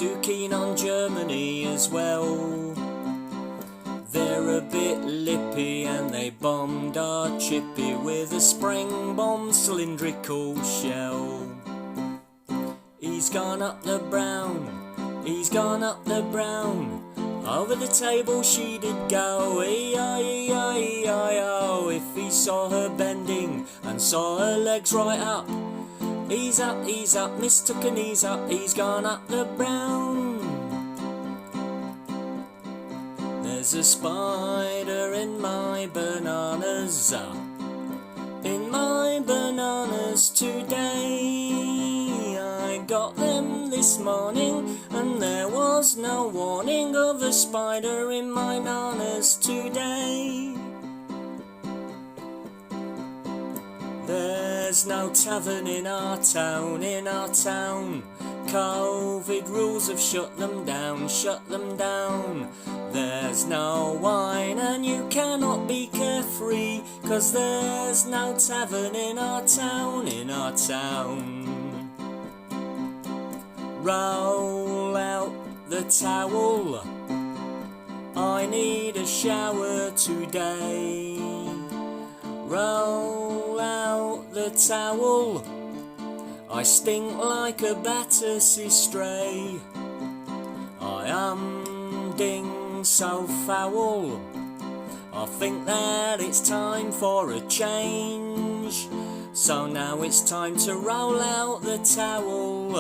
too keen on Germany as well. They're a bit lippy and they bombed our chippy with a spring bomb cylindrical shell. He's gone up the brown, he's gone up the brown. Over the table she did go, E-I-E-I-E-I-O. If he saw her bending and saw her legs right up, he's up, mistook an ease up, he's gone up the brown. There's a spider in my bananas, in my bananas today. I got them this morning and there was no warning of a spider in my bananas today. There's no tavern in our town, in our town. Covid rules have shut them down, shut them down. There's no wine and you cannot be carefree, 'cause there's no tavern in our town, in our town. Roll out the towel, I need a shower today. Roll out the towel, I stink like a Battersea stray. I am ding so foul, I think that it's time for a change. So now it's time to roll out the towel,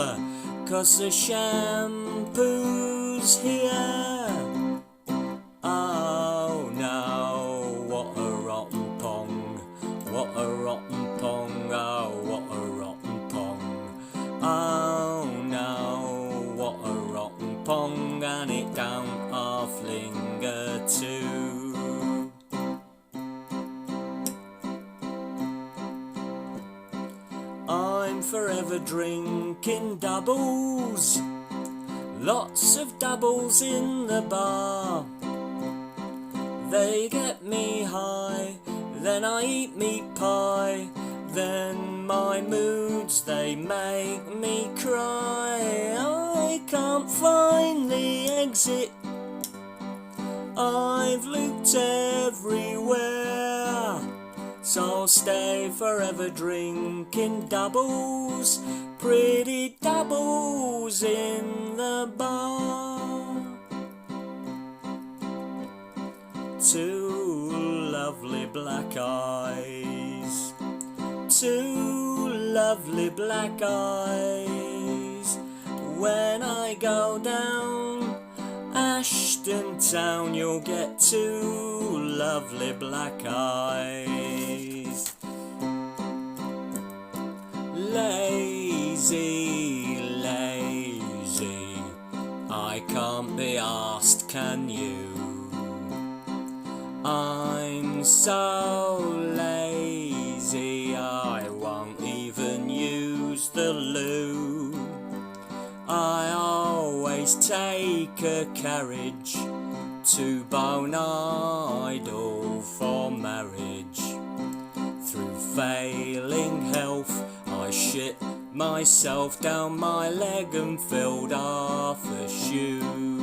'cause the shampoo's here. Oh no, what a rotten pong, what a rotten pong, oh what a rotten pong. Oh no, what a rotten pong, and it don't half linger too. I'm forever drinking doubles, lots of doubles in the bar. They get me high, then I eat meat pie, then my moods they make me cry. I can't find the exit, I've looked everywhere. So I'll stay forever drinking doubles, pretty doubles in the bar. Two lovely black eyes, two lovely black eyes. When I go down Ashton Town, you'll get two lovely black eyes. Lazy, lazy, I can't be asked, can you? I'm so lazy, I won't even use the loo. I always take a carriage to Bone Idle for marriage. Through failing health, I shit myself down my leg and filled half a shoe.